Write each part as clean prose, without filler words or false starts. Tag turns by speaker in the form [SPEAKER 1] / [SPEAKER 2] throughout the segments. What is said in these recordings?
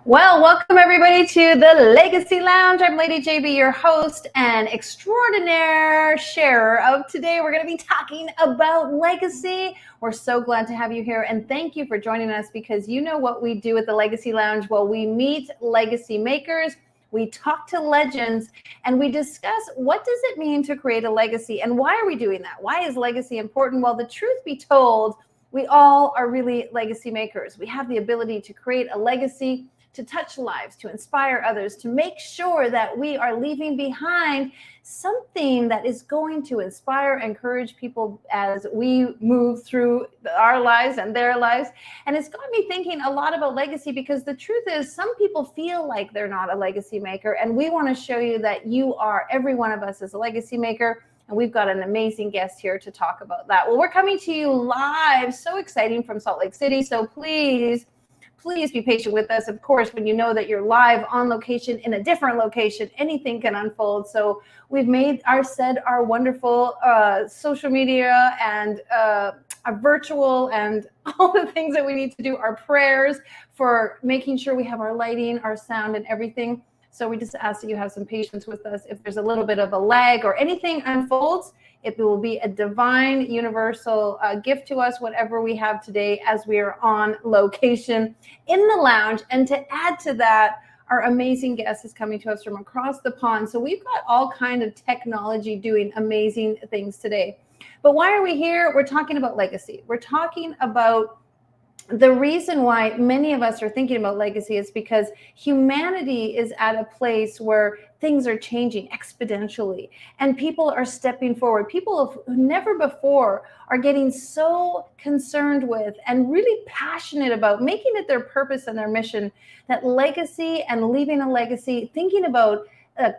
[SPEAKER 1] Well, welcome everybody to the Legacy Lounge. I'm Lady JB, your host and extraordinaire sharer of today. We're going to be talking about legacy. We're so glad to have you here, and thank you for joining us, because you know what we do at the Legacy Lounge. Well, we meet legacy makers, we talk to legends, and we discuss what does it mean to create a legacy, and why are we doing that? Why is legacy important? Well, the truth be told, we all are really legacy makers. We have the ability to create a legacy, to touch lives, to inspire others, to make sure that we are leaving behind something that is going to inspire, encourage people as we move through our lives and their lives. And it's got me thinking a lot about legacy, because the truth is some people feel like they're not a legacy maker. And we want to show you that you are. Every one of us is a legacy maker. And we've got an amazing guest here to talk about that. Well, we're coming to you live, so exciting, from Salt Lake City. So please be patient with us. Of course, when you know that you're live on location in a different location, anything can unfold. So we've made our wonderful social media and our virtual and all the things that we need to do, our prayers for making sure we have our lighting, our sound, and everything. So we just ask that you have some patience with us. If there's a little bit of a lag or anything unfolds, it will be a divine, universal gift to us, whatever we have today, as we are on location in the lounge. And to add to that, our amazing guest is coming to us from across the pond. So we've got all kind of technology doing amazing things today. But why are we here? We're talking about legacy. We're talking about the reason why many of us are thinking about legacy is because humanity is at a place where things are changing exponentially and people are stepping forward. People who never before are getting so concerned with and really passionate about making it their purpose and their mission, that legacy and leaving a legacy, thinking about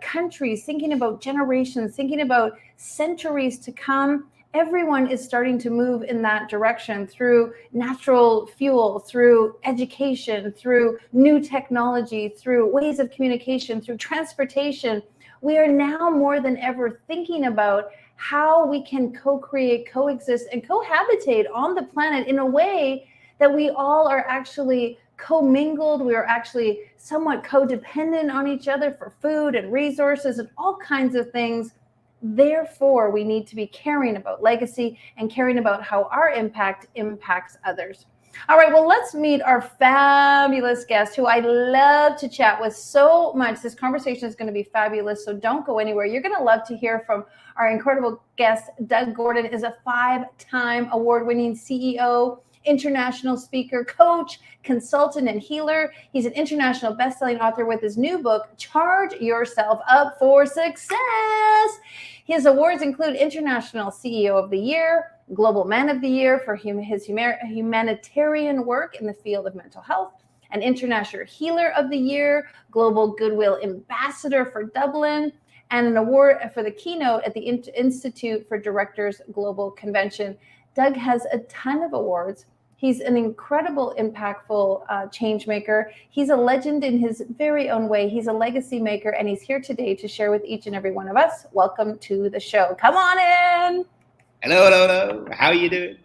[SPEAKER 1] countries, thinking about generations, thinking about centuries to come. Everyone is starting to move in that direction through natural fuel, through education, through new technology, through ways of communication, through transportation. We are now more than ever thinking about how we can co-create, coexist, and cohabitate on the planet in a way that we all are actually commingled. We are actually somewhat codependent on each other for food and resources and all kinds of things. Therefore, we need to be caring about legacy and caring about how our impact impacts others. All right, well, let's meet our fabulous guest, who I love to chat with so much. This conversation is going to be fabulous, so don't go anywhere. You're going to love to hear from our incredible guest. Doug Gordon is a 5-time award-winning CEO, international speaker, coach, consultant, and healer. He's an international best-selling author with his new book, Charge Yourself Up for Success. His awards include International CEO of the Year, Global Man of the Year for his humanitarian work in the field of mental health, an International Healer of the Year, Global Goodwill Ambassador for Dublin, and an award for the keynote at the Institute for Directors Global Convention. Doug has a ton of awards. He's an incredible, impactful change maker. He's a legend in his very own way. He's a legacy maker, and he's here today to share with each and every one of us. Welcome to the show. Come on in.
[SPEAKER 2] Hello. How are you doing?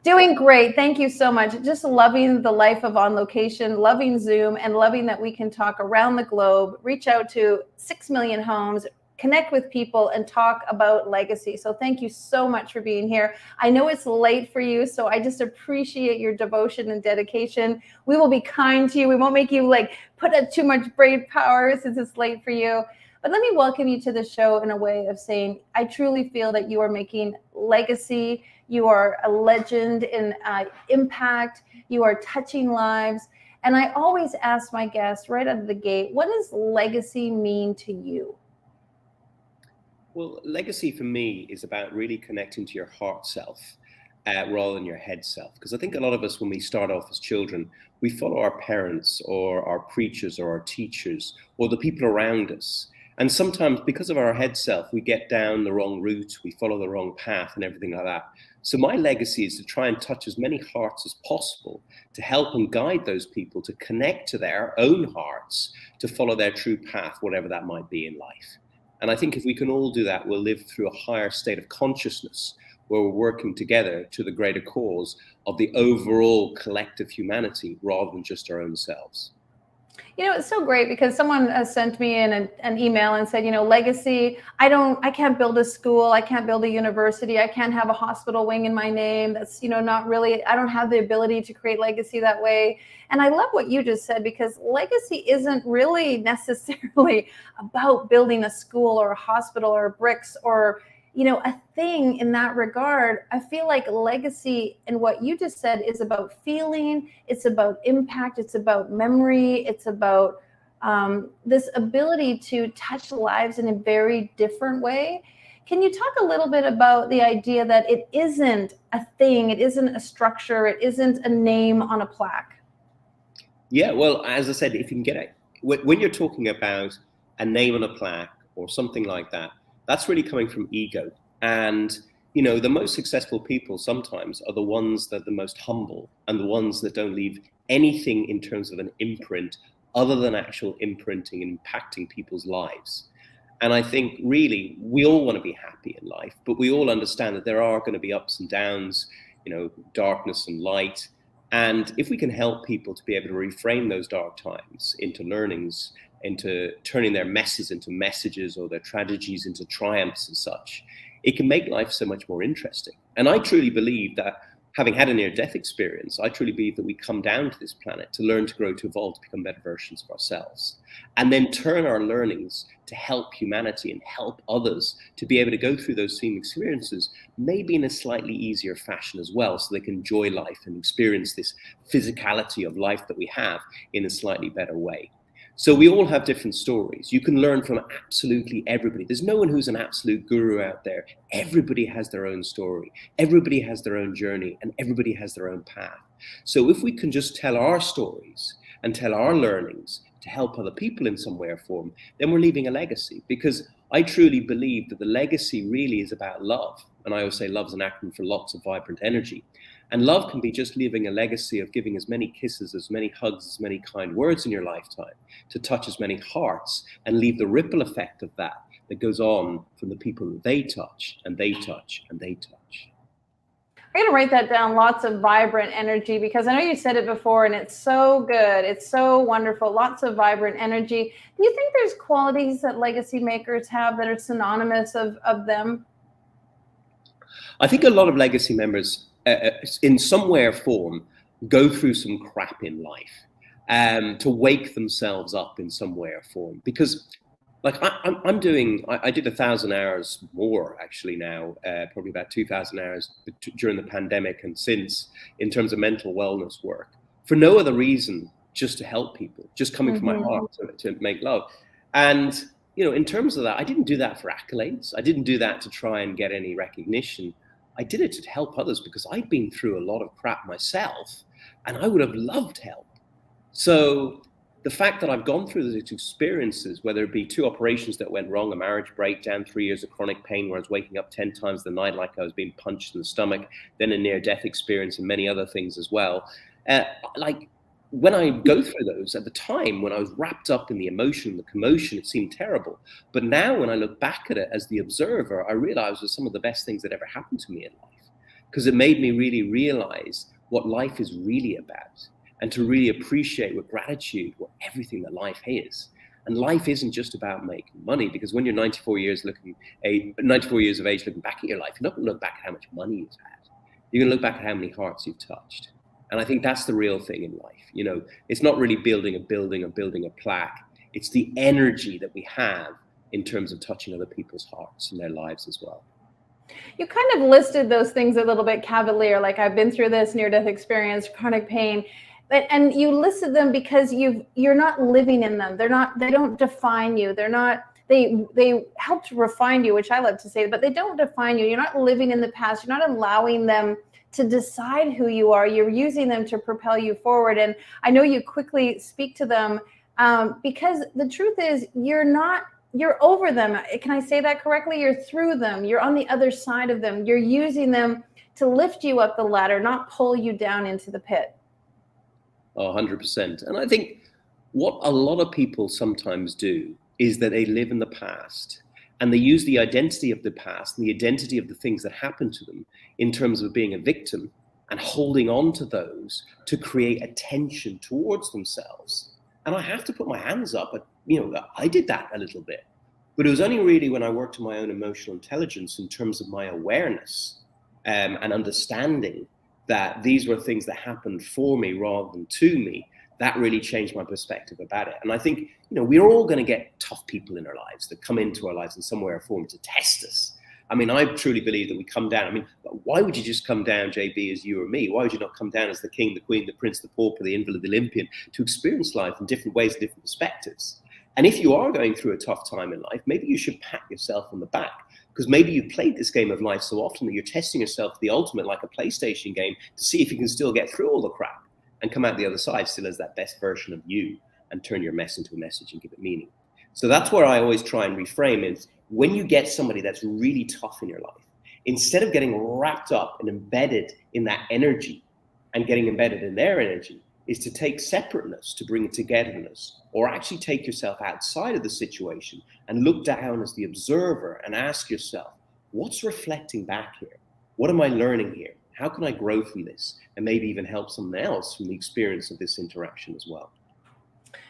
[SPEAKER 1] Doing great. Thank you so much. Just loving the life of on location, loving Zoom, and loving that we can talk around the globe, reach out to 6 million homes, connect with people, and talk about legacy. So thank you so much for being here. I know it's late for you, so I just appreciate your devotion and dedication. We will be kind to you. We won't make you put up too much brain power since it's late for you. But let me welcome you to the show in a way of saying, I truly feel that you are making legacy. You are a legend in impact. You are touching lives. And I always ask my guests right out of the gate, what does legacy mean to you?
[SPEAKER 2] Well, legacy for me is about really connecting to your heart self rather than your head self. Because I think a lot of us, when we start off as children, we follow our parents or our preachers or our teachers or the people around us. And sometimes because of our head self, we get down the wrong route, we follow the wrong path and everything like that. So my legacy is to try and touch as many hearts as possible to help and guide those people to connect to their own hearts, to follow their true path, whatever that might be in life. And I think if we can all do that, we'll live through a higher state of consciousness where we're working together to the greater cause of the overall collective humanity rather than just our own selves.
[SPEAKER 1] You know, it's so great because someone has sent me in an email and said, you know, legacy, I can't build a school. I can't build a university. I can't have a hospital wing in my name. That's, you know, not really, I don't have the ability to create legacy that way. And I love what you just said, because legacy isn't really necessarily about building a school or a hospital or bricks or, you know, a thing in that regard. I feel like legacy and what you just said is about feeling, it's about impact, it's about memory, it's about this ability to touch lives in a very different way. Can you talk a little bit about the idea that it isn't a thing, it isn't a structure, it isn't a name on a plaque?
[SPEAKER 2] Yeah, well, as I said, if you can get it, when you're talking about a name on a plaque or something like that, that's really coming from ego. And, you know, the most successful people sometimes are the ones that are the most humble and the ones that don't leave anything in terms of an imprint other than actual imprinting and impacting people's lives. And I think really we all want to be happy in life, but we all understand that there are going to be ups and downs, you know, darkness and light. And if we can help people to be able to reframe those dark times into learnings, into turning their messes into messages or their tragedies into triumphs and such, it can make life so much more interesting. And I truly believe that, having had a near-death experience, I truly believe that we come down to this planet to learn, to grow, to evolve, to become better versions of ourselves, and then turn our learnings to help humanity and help others to be able to go through those same experiences, maybe in a slightly easier fashion as well, so they can enjoy life and experience this physicality of life that we have in a slightly better way. So we all have different stories. You can learn from absolutely everybody. There's no one who's an absolute guru out there. Everybody has their own story. Everybody has their own journey, and everybody has their own path. So if we can just tell our stories and tell our learnings to help other people in some way or form, then we're leaving a legacy. Because I truly believe that the legacy really is about love. And I always say love's an acronym for lots of vibrant energy. And love can be just leaving a legacy of giving as many kisses, as many hugs, as many kind words in your lifetime, to touch as many hearts and leave the ripple effect of that that goes on from the people that they touch and they touch and they touch.
[SPEAKER 1] I'm going to write that down, lots of vibrant energy, because I know you said it before and it's so good. It's so wonderful. Lots of vibrant energy. Do you think there's qualities that legacy makers have that are synonymous of them?
[SPEAKER 2] I think a lot of legacy members, in some way or form, go through some crap in life to wake themselves up in some way or form. Because, like, I did 1,000 hours more actually now, probably about 2,000 hours during the pandemic and since, in terms of mental wellness work, for no other reason, just to help people, just coming from my heart to make love. And, you know, in terms of that, I didn't do that for accolades. I didn't do that to try and get any recognition. I did it to help others because I'd been through a lot of crap myself and I would have loved help. So the fact that I've gone through those experiences, whether it be 2 operations that went wrong, a marriage breakdown, 3 years of chronic pain where I was waking up 10 times the night like I was being punched in the stomach, then a near-death experience and many other things as well. Like, when I go through those, at the time when I was wrapped up in the emotion, the commotion, it seemed terrible. But now when I look back at it as the observer, I realize it was some of the best things that ever happened to me in life, because it made me really realize what life is really about and to really appreciate with gratitude what everything that life is. And life isn't just about making money, because when you're 94 years of age looking back at your life, you're not going to look back at how much money you've had. You're going to look back at how many hearts you've touched. And I think that's the real thing in life. You know, it's not really building a building or building a plaque. It's the energy that we have in terms of touching other people's hearts and their lives as well.
[SPEAKER 1] You kind of listed those things a little bit cavalier, like I've been through this near-death experience, chronic pain, and you listed them because you're not living in them. They don't define you. They help to refine you, which I love to say, but they don't define you. You're not living in the past. You're not allowing them to decide who you are. You're using them to propel you forward. And I know you quickly speak to them because the truth is you're over them. Can I say that correctly? You're through them. You're on the other side of them. You're using them to lift you up the ladder, not pull you down into the pit.
[SPEAKER 2] Oh, 100%. And I think what a lot of people sometimes do is that they live in the past and they use the identity of the past and the identity of the things that happened to them in terms of being a victim and holding on to those to create attention towards themselves. And I have to put my hands up. I did that a little bit. But it was only really when I worked on my own emotional intelligence in terms of my awareness and understanding that these were things that happened for me rather than to me, that really changed my perspective about it. And I think, we're all going to get tough people in our lives that come into our lives in some way or form to test us. I mean, I truly believe that we come down. I mean, why would you just come down, JB, as you or me? Why would you not come down as the king, the queen, the prince, the pauper, the invalid, the Olympian, to experience life in different ways, different perspectives? And if you are going through a tough time in life, maybe you should pat yourself on the back, because maybe you've played this game of life so often that you're testing yourself to the ultimate, like a PlayStation game, to see if you can still get through all the crap and come out the other side still as that best version of you and turn your mess into a message and give it meaning. So that's where I always try and reframe is when you get somebody that's really tough in your life, instead of getting wrapped up and embedded in that energy and getting embedded in their energy, is to take separateness to bring togetherness, or actually take yourself outside of the situation and look down as the observer and ask yourself, what's reflecting back here? What am I learning here? How can I grow from this? And maybe even help someone else from the experience of this interaction as well.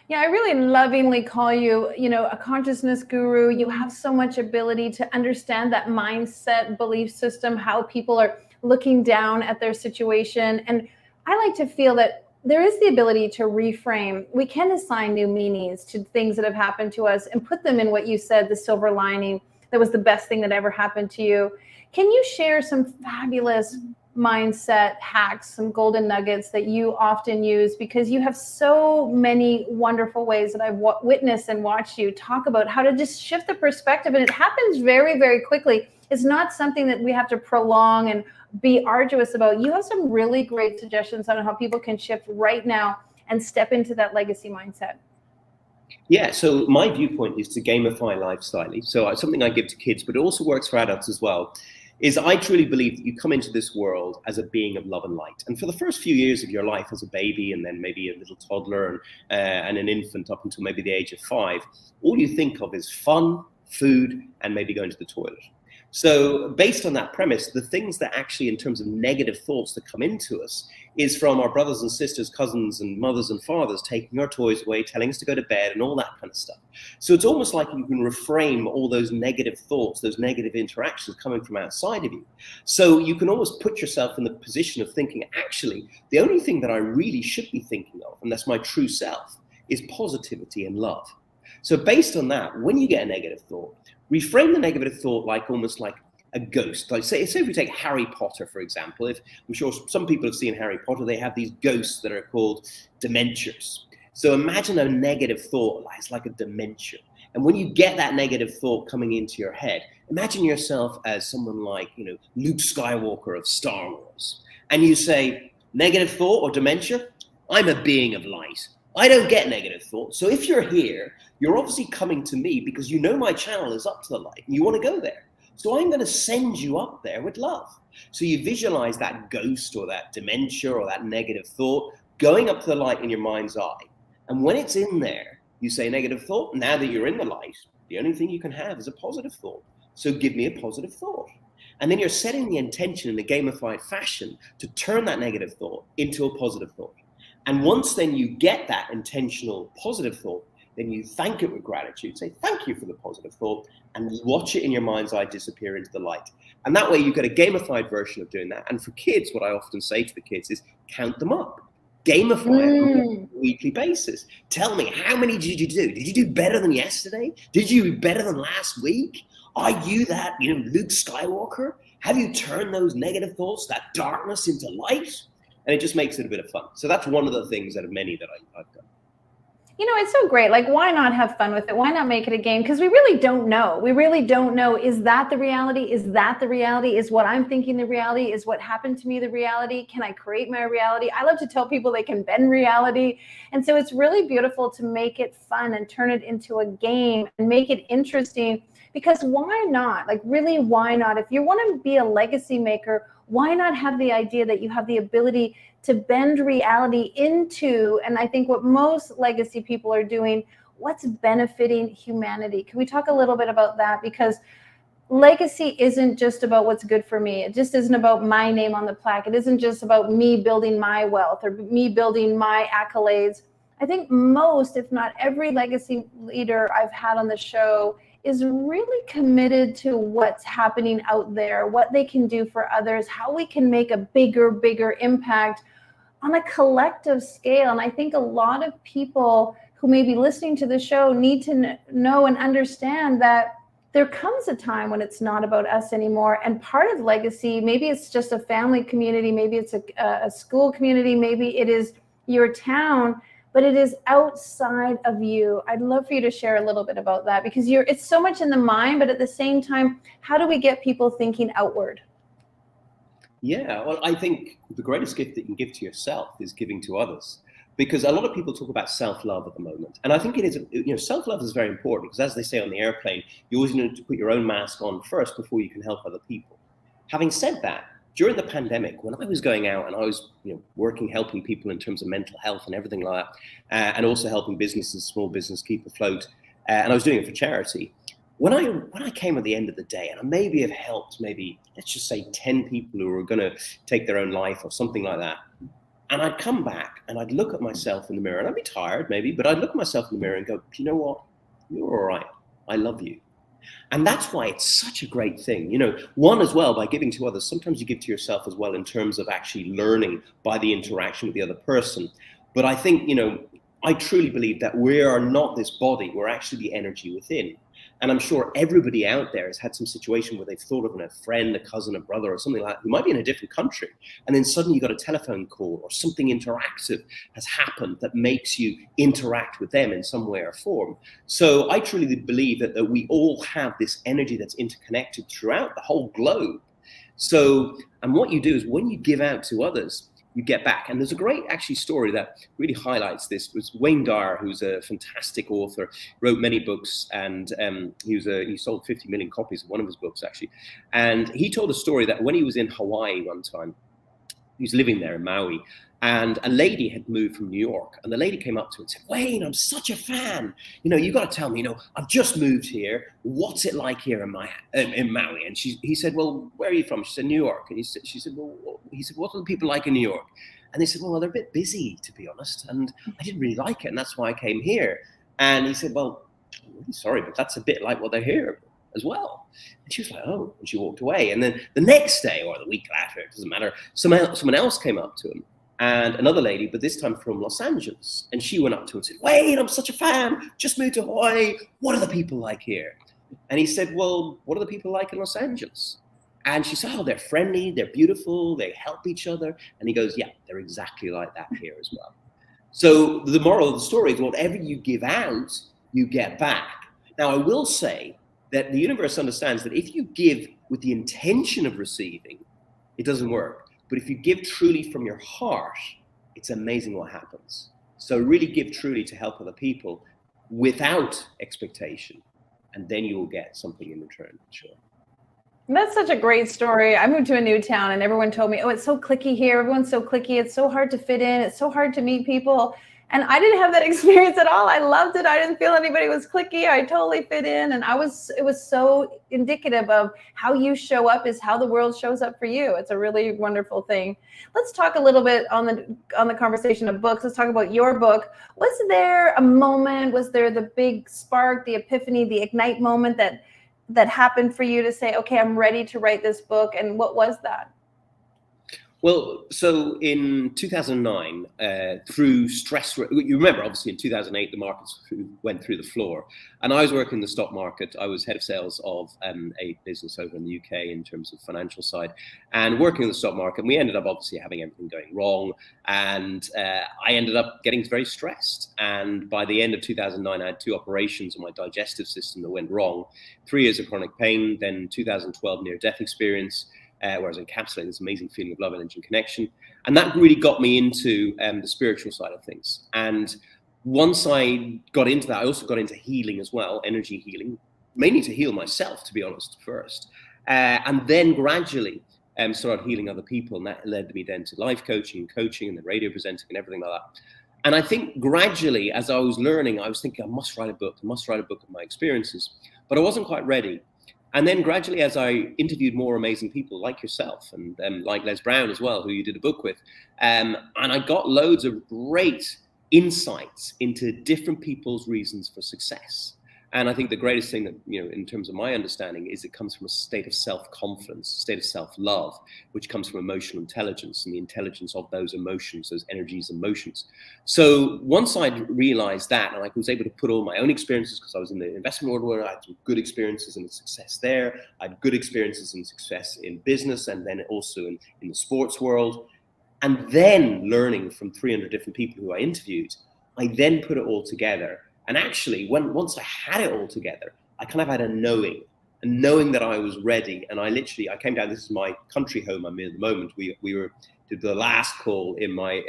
[SPEAKER 1] Yeah, I really lovingly call you, a consciousness guru. You have so much ability to understand that mindset, belief system, how people are looking down at their situation. And I like to feel that there is the ability to reframe. We can assign new meanings to things that have happened to us and put them in what you said, the silver lining, that was the best thing that ever happened to you. Can you share some fabulous mindset hacks, some golden nuggets that you often use? Because you have so many wonderful ways that I've witnessed and watched you talk about how to just shift the perspective. And it happens very, very quickly. It's not something that we have to prolong and be arduous about. You have some really great suggestions on how people can shift right now and step into that legacy mindset.
[SPEAKER 2] Yeah, so my viewpoint is to gamify life slightly. So it's something I give to kids, but it also works for adults as well, is I truly believe that you come into this world as a being of love and light. And for the first few years of your life as a baby, and then maybe a little toddler and an infant up until maybe the age of 5, all you think of is fun, food, and maybe going to the toilet. So based on that premise, the things that actually, in terms of negative thoughts that come into us, is from our brothers and sisters, cousins and mothers and fathers taking our toys away, telling us to go to bed and all that kind of stuff. So it's almost like you can reframe all those negative thoughts, those negative interactions coming from outside of you. So you can almost put yourself in the position of thinking, actually, the only thing that I really should be thinking of, and that's my true self, is positivity and love. So based on that, when you get a negative thought, reframe the negative thought like almost like a ghost. Like say if we take Harry Potter, for example, if I'm sure some people have seen Harry Potter, they have these ghosts that are called dementias. So imagine a negative thought is like a dementia. And when you get that negative thought coming into your head, imagine yourself as someone like, Luke Skywalker of Star Wars. And you say, negative thought or dementia, I'm a being of light. I don't get negative thoughts. So if you're here, you're obviously coming to me because you know my channel is up to the light and you want to go there. So I'm going to send you up there with love. So you visualize that ghost or that dementia or that negative thought going up to the light in your mind's eye. And when it's in there, you say negative thought. Now that you're in the light, the only thing you can have is a positive thought. So give me a positive thought. And then you're setting the intention in a gamified fashion to turn that negative thought into a positive thought. And once then you get that intentional positive thought, then you thank it with gratitude, say thank you for the positive thought, and watch it in your mind's eye disappear into the light. And that way you get a gamified version of doing that. And for kids, what I often say to the kids is count them up. Gamify it on a weekly basis. Tell me, how many did you do? Did you do better than yesterday? Did you do better than last week? Are you that, Luke Skywalker? Have you turned those negative thoughts, that darkness into light? And it just makes it a bit of fun. So that's one of the things out of many that I've done.
[SPEAKER 1] It's so great. Like, why not have fun with it? Why not make it a game? Because we really don't know. We really don't know. Is that the reality? Is that the reality? Is what I'm thinking the reality? Is what happened to me the reality? Can I create my reality? I love to tell people they can bend reality. And so it's really beautiful to make it fun and turn it into a game and make it interesting. Because why not? Like, really, why not? If you want to be a legacy maker, why not have the idea that you have the ability to bend reality into, and I think what most legacy people are doing, what's benefiting humanity? Can we talk a little bit about that? Because legacy isn't just about what's good for me. It just isn't about my name on the plaque. It isn't just about me building my wealth or me building my accolades. I think most, if not every legacy leader I've had on the show is really committed to what's happening out there, what they can do for others, how we can make a bigger impact on a collective scale. And I think a lot of people who may be listening to the show need to know and understand that there comes a time when it's not about us anymore. And part of legacy, maybe it's just a family community, maybe it's a school community, maybe it is your town, but it is outside of you. I'd love for you to share a little bit about that, because it's so much in the mind, but at the same time, how do we get people thinking outward?
[SPEAKER 2] Yeah, well, I think the greatest gift that you can give to yourself is giving to others, because a lot of people talk about self-love at the moment. And I think it is, self-love is very important, because as they say on the airplane, you always need to put your own mask on first before you can help other people. Having said that, during the pandemic, when I was going out and I was working, helping people in terms of mental health and everything like that, and also helping businesses, small business keep afloat, and I was doing it for charity, when I came at the end of the day, and I maybe have helped let's just say 10 people who were going to take their own life or something like that, and I'd come back and I'd look at myself in the mirror, and I'd be tired maybe, but I'd look at myself in the mirror and go, you know what, you're all right, I love you. And that's why it's such a great thing. One, as well, by giving to others, sometimes you give to yourself as well in terms of actually learning by the interaction with the other person. But I think, I truly believe that we are not this body, we're actually the energy within. And I'm sure everybody out there has had some situation where they've thought of a friend, a cousin, a brother, or something like that, who might be in a different country. And then suddenly you got a telephone call or something interactive has happened that makes you interact with them in some way or form. So I truly believe that we all have this energy that's interconnected throughout the whole globe. So, and what you do is when you give out to others, you get back. And there's a great actually story that really highlights this. It was Wayne Dyer, who's a fantastic author, wrote many books, and he sold 50 million copies of one of his books actually. And he told a story that when he was in Hawaii one time, he was living there in Maui, and a lady had moved from New York, and the lady came up to him and said, Wayne, I'm such a fan. You got to tell me, I've just moved here. What's it like here in Maui? And he said, well, where are you from? She said, New York. And he said, what are the people like in New York? And they said, well, they're a bit busy, to be honest. And I didn't really like it. And that's why I came here. And he said, well, I'm really sorry, but that's a bit like what they're here as well. And she was like, oh, and she walked away. And then the next day or the week after, it doesn't matter, someone else came up to him, and another lady, but this time from Los Angeles. And she went up to him and said, Wayne, I'm such a fan, just moved to Hawaii. What are the people like here? And he said, well, what are the people like in Los Angeles? And she said, oh, they're friendly, they're beautiful, they help each other. And he goes, yeah, they're exactly like that here as well. So the moral of the story is whatever you give out, you get back. Now, I will say that the universe understands that if you give with the intention of receiving, it doesn't work. But if you give truly from your heart, it's amazing what happens. So really give truly to help other people without expectation, and then you will get something in return, sure.
[SPEAKER 1] That's such a great story. I moved to a new town and everyone told me, oh, it's so cliquey here. Everyone's so cliquey. It's so hard to fit in. It's so hard to meet people. And I didn't have that experience at all. I loved it. I didn't feel anybody was cliquey. I totally fit in. And it was so indicative of how you show up is how the world shows up for you. It's a really wonderful thing. Let's talk a little bit on the conversation of books. Let's talk about your book. Was there a moment, was there the big spark, the epiphany, the ignite moment that happened for you to say, okay, I'm ready to write this book? And what was that?
[SPEAKER 2] Well, so in 2009, through stress, you remember, obviously in 2008, the markets went through the floor, and I was working in the stock market. I was head of sales of a business over in the UK in terms of financial side, and working in the stock market. And we ended up obviously having everything going wrong, and I ended up getting very stressed. And by the end of 2009, I had 2 operations on my digestive system that went wrong, 3 years of chronic pain, then 2012 near-death experience, where I was encapsulating this amazing feeling of love, energy, and connection. And that really got me into the spiritual side of things. And once I got into that, I also got into healing as well, energy healing, mainly to heal myself, to be honest, first. And then gradually started healing other people. And that led me then to life coaching, and then radio presenting and everything like that. And I think gradually, as I was learning, I was thinking, I must write a book of my experiences. But I wasn't quite ready. And then gradually, as I interviewed more amazing people like yourself and like Les Brown as well, who you did a book with, and I got loads of great insights into different people's reasons for success. And I think the greatest thing that, in terms of my understanding, is it comes from a state of self-confidence, a state of self-love, which comes from emotional intelligence and the intelligence of those emotions, those energies and motions. So once I realized that, and I was able to put all my own experiences, because I was in the investment world where I had some good experiences and success there. I had good experiences and success in business, and then also in the sports world. And then learning from 300 different people who I interviewed, I then put it all together. And actually, once I had it all together, I kind of had a knowing that I was ready. And I came down. This is my country home I'm in at the moment. We did the last call in my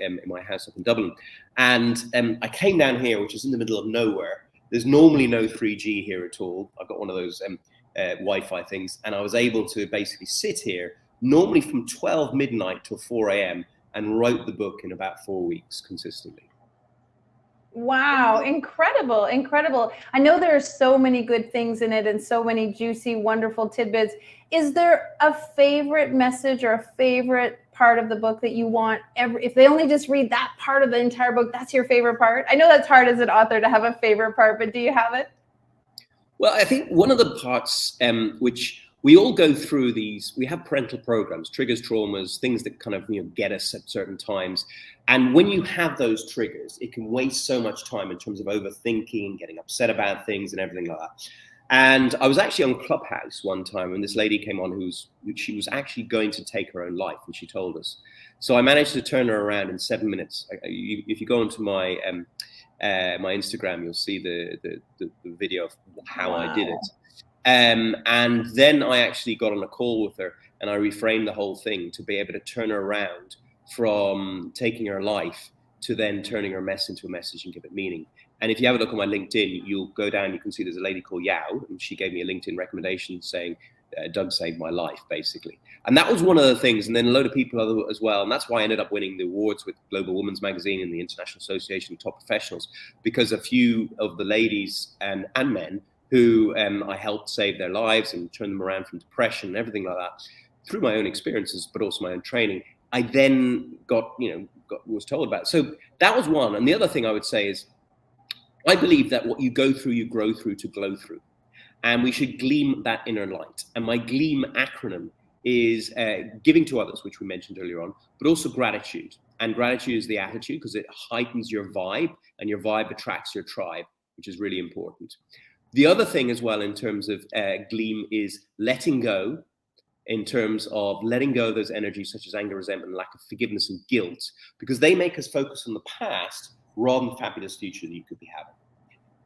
[SPEAKER 2] house up in Dublin, and I came down here, which is in the middle of nowhere. There's normally no 3G here at all. I've got one of those Wi-Fi things, and I was able to basically sit here normally from 12 midnight till 4 a.m. and wrote the book in about 4 weeks consistently.
[SPEAKER 1] Wow, incredible, incredible. I know there are so many good things in it and so many juicy, wonderful tidbits. Is there a favorite message or a favorite part of the book that you want if they only just read that part of the entire book, that's your favorite part? I know that's hard as an author to have a favorite part, but do you have it?
[SPEAKER 2] Well, I think one of the parts which we all go through we have parental programs, triggers, traumas, things that kind of get us at certain times. And when you have those triggers, it can waste so much time in terms of overthinking, getting upset about things and everything like that. And I was actually on Clubhouse one time, and this lady came on she was actually going to take her own life, and she told us. So I managed to turn her around in 7 minutes. If you go into my my Instagram, you'll see the video of how I did it. And then I actually got on a call with her, and I reframed the whole thing to be able to turn her around from taking her life to then turning her mess into a message and give it meaning. And if you have a look at my LinkedIn, you'll go down, you can see there's a lady called Yao, and she gave me a LinkedIn recommendation saying, Doug saved my life, basically. And that was one of the things. And then a load of people as well. And that's why I ended up winning the awards with Global Women's Magazine and the International Association of Top Professionals, because a few of the ladies and men who I helped save their lives and turn them around from depression and everything like that through my own experiences, but also my own training, I then was told about. So that was one. And the other thing I would say is, I believe that what you go through, you grow through to glow through. And we should gleam that inner light. And my GLEAM acronym is giving to others, which we mentioned earlier on, but also gratitude. And gratitude is the attitude, because it heightens your vibe, and your vibe attracts your tribe, which is really important. The other thing as well in terms of GLEAM is letting go, in terms of letting go of those energies such as anger, resentment, lack of forgiveness and guilt, because they make us focus on the past rather than the fabulous future that you could be having.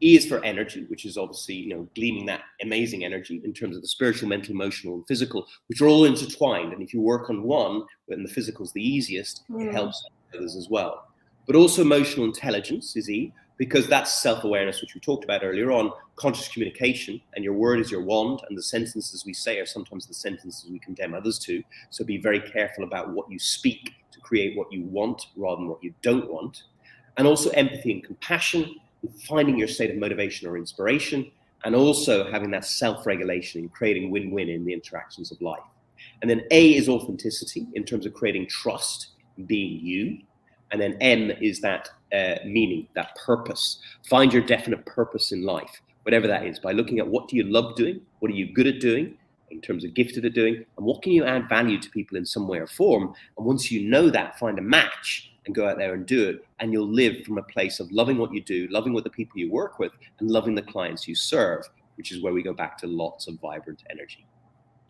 [SPEAKER 2] E is for energy, which is obviously, gleaming that amazing energy in terms of the spiritual, mental, emotional, and physical, which are all intertwined. And if you work on one, when the physical is the easiest, it helps others as well. But also emotional intelligence is E, because that's self-awareness, which we talked about earlier on, conscious communication, and your word is your wand, and the sentences we say are sometimes the sentences we condemn others to. So be very careful about what you speak to create what you want rather than what you don't want. And also empathy and compassion, finding your state of motivation or inspiration, and also having that self-regulation and creating win-win in the interactions of life. And then A is authenticity, in terms of creating trust, being you. And then M is that meaning, that purpose. Find your definite purpose in life, whatever that is, by looking at what do you love doing, what are you good at doing, in terms of gifted at doing, and what can you add value to people in some way or form. And once you know that, find a match and go out there and do it. And you'll live from a place of loving what you do, loving what the people you work with, and loving the clients you serve, which is where we go back to lots of vibrant energy.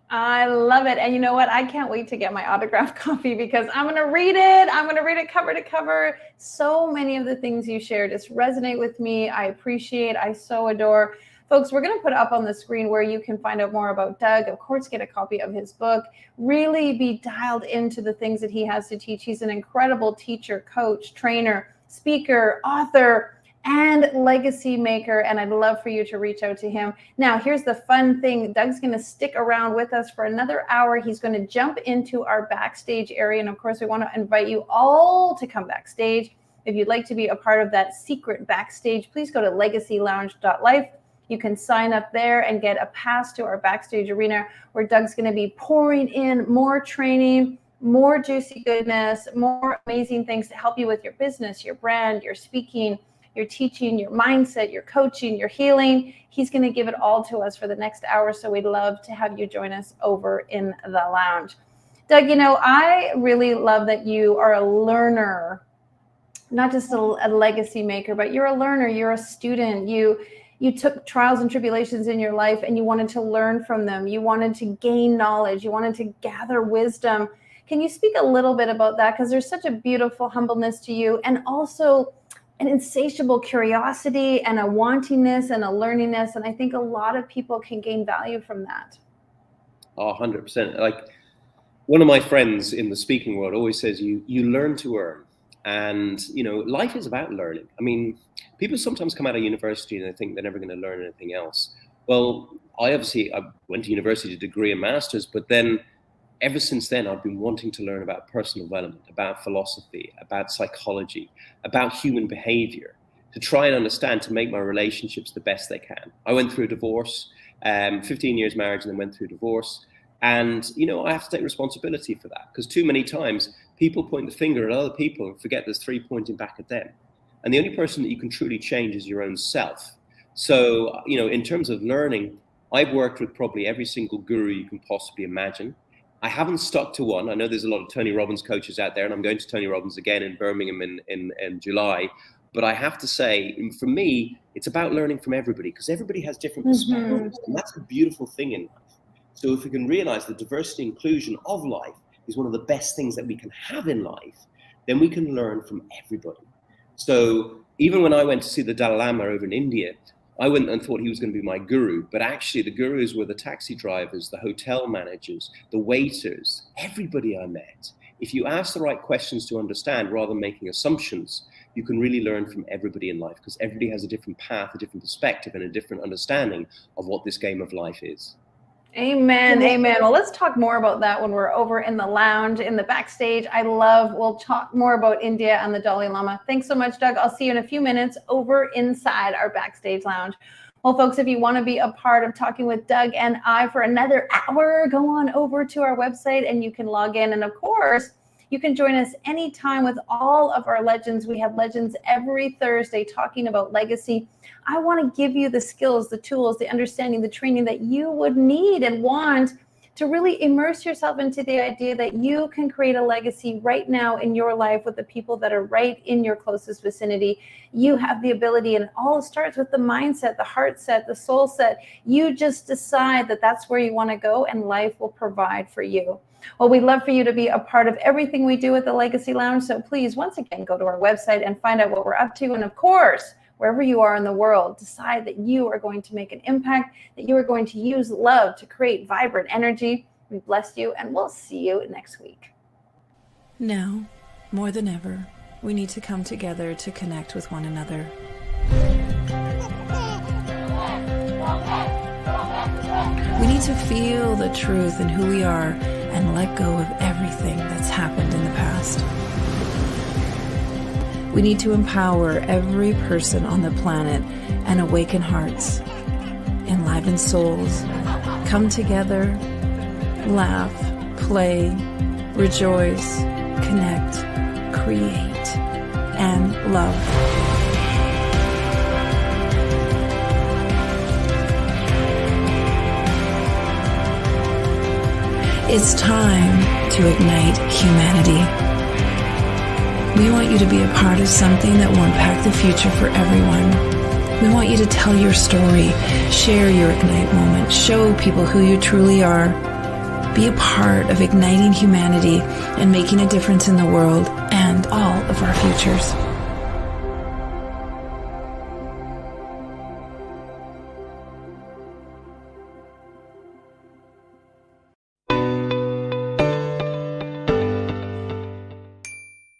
[SPEAKER 1] I love it. And you know what? I can't wait to get my autographed copy, because I'm going to read it. I'm going to read it cover to cover. So many of the things you shared just resonate with me. I appreciate, I so adore. Folks, we're going to put up on the screen where you can find out more about Doug. Of course, get a copy of his book. Really be dialed into the things that he has to teach. He's an incredible teacher, coach, trainer, speaker, author, and legacy maker. And I'd love for you to reach out to him. Now, here's the fun thing. Doug's going to stick around with us for another hour. He's going to jump into our backstage area. And of course, we want to invite you all to come backstage. If you'd like to be a part of that secret backstage, please go to legacylounge.life. You can sign up there and get a pass to our backstage arena, where Doug's going to be pouring in more training, more juicy goodness, more amazing things to help you with your business, your brand, your speaking, your teaching, your mindset, your coaching, your healing. He's going to give it all to us for the next hour. So we'd love to have you join us over in the lounge. Doug, I really love that you are a learner, not just a legacy maker, but you're a learner, you're a student. You took trials and tribulations in your life and you wanted to learn from them. You wanted to gain knowledge. You wanted to gather wisdom. Can you speak a little bit about that? Because there's such a beautiful humbleness to you, and also an insatiable curiosity and a wantingness and a learningness. And I think a lot of people can gain value from that.
[SPEAKER 2] Oh, 100%. Like, one of my friends in the speaking world always says, you learn to earn. And, life is about learning. I mean, people sometimes come out of university and they think they're never going to learn anything else. Well, I went to university to degree and master's, but then ever since then, I've been wanting to learn about personal development, about philosophy, about psychology, about human behavior, to try and understand, to make my relationships the best they can. I went through a divorce, 15 years marriage, and then went through divorce. And, I have to take responsibility for that, because too many times people point the finger at other people and forget there's three pointing back at them. And the only person that you can truly change is your own self. So, in terms of learning, I've worked with probably every single guru you can possibly imagine. I haven't stuck to one. I know there's a lot of Tony Robbins coaches out there, and I'm going to Tony Robbins again in Birmingham in July. But I have to say, for me, it's about learning from everybody, because everybody has different perspectives. And that's a beautiful thing in life. So if we can realize the diversity and inclusion of life is one of the best things that we can have in life, then we can learn from everybody. So even when I went to see the Dalai Lama over in India, I went and thought he was going to be my guru, but actually the gurus were the taxi drivers, the hotel managers, the waiters, everybody I met. If you ask the right questions to understand rather than making assumptions, you can really learn from everybody in life, because everybody has a different path, a different perspective, and a different understanding of what this game of life is.
[SPEAKER 1] Amen. Amen. Well, let's talk more about that when we're over in the lounge, in the backstage. We'll talk more about India and the Dalai Lama. Thanks so much, Doug. I'll see you in a few minutes over inside our backstage lounge. Well, folks, if you want to be a part of talking with Doug and I for another hour, go on over to our website and you can log in. And of course, you can join us anytime with all of our legends. We have legends every Thursday talking about legacy. I want to give you the skills, the tools, the understanding, the training that you would need and want to really immerse yourself into the idea that you can create a legacy right now in your life with the people that are right in your closest vicinity. You have the ability, and it all starts with the mindset, the heart set, the soul set. You just decide that that's where you want to go, and life will provide for you. Well, we'd love for you to be a part of everything we do at the Legacy Lounge. So please, once again, go to our website and find out what we're up to. And of course, wherever you are in the world, decide that you are going to make an impact, that you are going to use love to create vibrant energy. We bless you, and we'll see you next week.
[SPEAKER 3] Now, more than ever, we need to come together to connect with one another. We need to feel the truth in who we are and let go of everything that's happened in the past. We need to empower every person on the planet and awaken hearts, enliven souls, come together, laugh, play, rejoice, connect, create, and love. It's time to ignite humanity. We want you to be a part of something that will impact the future for everyone. We want you to tell your story, share your Ignite moment, show people who you truly are. Be a part of igniting humanity and making a difference in the world and all of our futures.